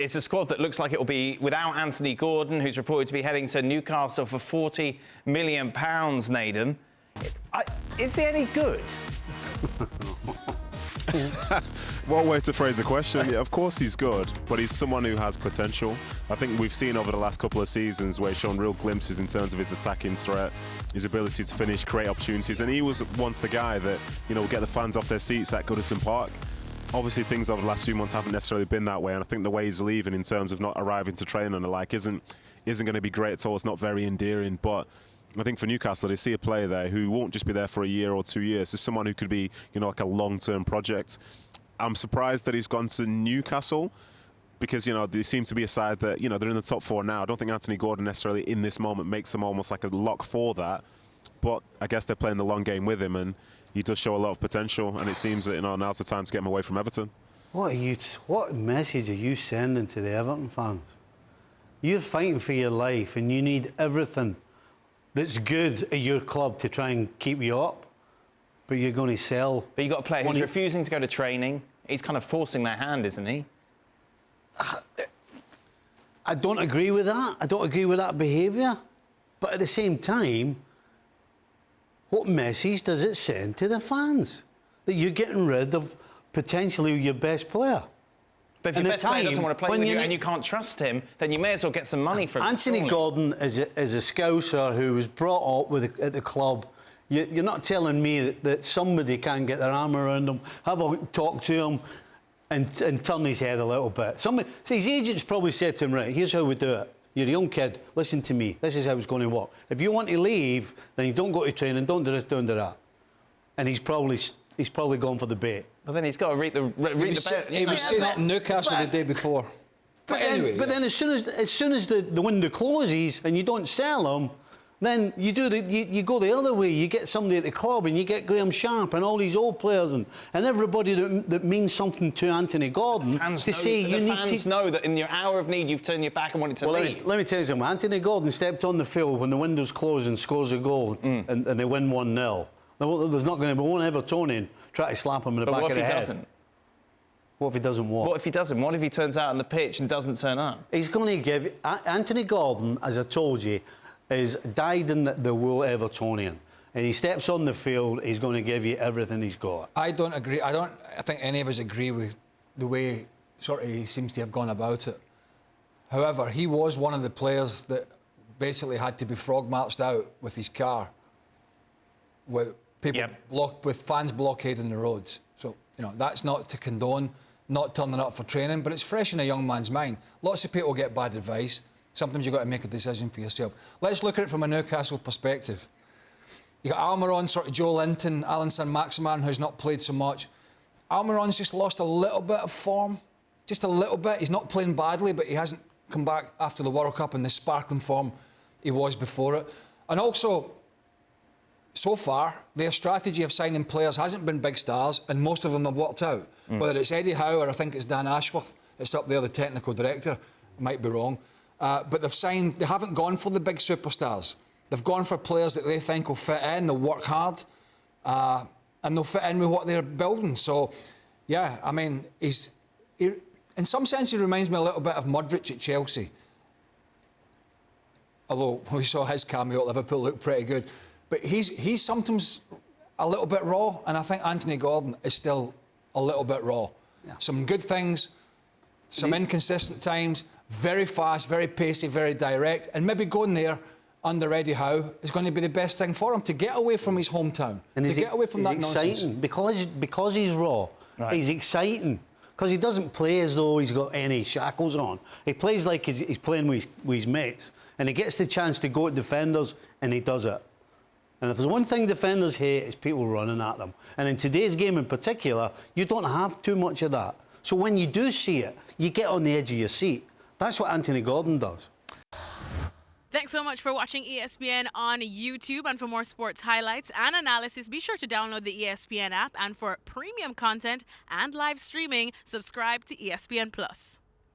it's a squad that looks like it will be without Anthony Gordon, who's reported to be heading to Newcastle for £40 million, Nedum. Is he any good? What way to phrase the question? Yeah, of course he's good, but he's someone who has potential. I think we've seen over the last couple of seasons where he's shown real glimpses in terms of his attacking threat, his ability to finish, create opportunities, and he was once the guy that, you know, get the fans off their seats at Goodison Park. Obviously, things over the last few months haven't necessarily been that way, and I think the way he's leaving in terms of not arriving to train and the like isn't going to be great at all. It's not very endearing, but I think for Newcastle, they see a player there who won't just be there for a year or 2 years. It's someone who could be, you know, like a long-term project. I'm surprised that he's gone to Newcastle because, you know, they seem to be a side that, you know, they're in the top four now. I don't think Anthony Gordon necessarily in this moment makes them almost like a lock for that, but I guess they're playing the long game with him, and he does show a lot of potential, and it seems that, you know, now's the time to get him away from Everton. What message are you sending to the Everton fans? You're fighting for your life, and you need everything that's good at your club to try and keep you up, but you're going to sell. But you've got a player who's refusing to go to training. He's kind of forcing their hand, isn't he? I don't agree with that. I don't agree with that behaviour. But at the same time, what message does it send to the fans? That you're getting rid of potentially your best player? But if your best player doesn't want to play with you and you can't trust him, then you may as well get some money from him. Anthony Gordon is a Scouser who was brought up at the club. You're not telling me that somebody can get their arm around him, have a talk to him, and turn his head a little bit. So his agents probably said to him, right, here's how we do it. You're a young kid, listen to me. This is how it's going to work. If you want to leave, then you don't go to training, don't do this, don't do that. And he's probably gone for the bait. Well, then he's got to read the bait. He was saying that in Newcastle the day before. But anyway. But then as soon as the window closes and you don't sell him, then you go the other way. You get somebody at the club, and you get Graham Sharp and all these old players and everybody that means something to Anthony Gordon to say you need to. The fans know that in your hour of need you've turned your back and wanted to leave. Let me tell you something. Anthony Gordon stepped on the field when the window's closed and scores a goal and they win 1-0. There's not going to be one Evertonian try to slap him in the back of the head. What if he doesn't what? What if he doesn't? What if he turns out on the pitch and doesn't turn up? He's going to give Anthony Gordon, as I told you, is dyed in the wool Evertonian, and he steps on the field, he's going to give you everything he's got. I don't agree. I think any of us agree with the way sort of he seems to have gone about it. However, he was one of the players that basically had to be frog marched out with his car, with people with fans blockading the roads. So, you know, that's not to condone not turning up for training, but it's fresh in a young man's mind. Lots of people get bad advice. Sometimes you've got to make a decision for yourself. Let's look at it from a Newcastle perspective. You've got Almiron, sort of Joe Linton, Alan Saint-Maximin, who's not played so much. Almiron's just lost a little bit of form, just a little bit. He's not playing badly, but he hasn't come back after the World Cup in the sparkling form he was before it. And also, so far, their strategy of signing players hasn't been big stars, and most of them have worked out. Whether it's Eddie Howe or I think it's Dan Ashworth, it's up there, the technical director, I might be wrong. But they haven't gone for the big superstars. They've gone for players that they think will fit in, they'll work hard, and they'll fit in with what they're building. So, yeah, I mean, in some sense, he reminds me a little bit of Modric at Chelsea. Although we saw his cameo at Liverpool look pretty good. But he's sometimes a little bit raw, and I think Anthony Gordon is still a little bit raw. Yeah. Some good things, some inconsistent times, very fast, very pacey, very direct, and maybe going there under Eddie Howe is going to be the best thing for him, to get away from his hometown, and to get away from that nonsense. Because he's raw, he's exciting, because he doesn't play as though he's got any shackles on. He plays like he's playing with his mates, and he gets the chance to go at defenders, and he does it. And if there's one thing defenders hate, it's people running at them. And in today's game in particular, you don't have too much of that. So when you do see it, you get on the edge of your seat. That's what Anthony Gordon does. Thanks so much for watching ESPN on YouTube. And for more sports highlights and analysis, be sure to download the ESPN app. And for premium content and live streaming, subscribe to ESPN+.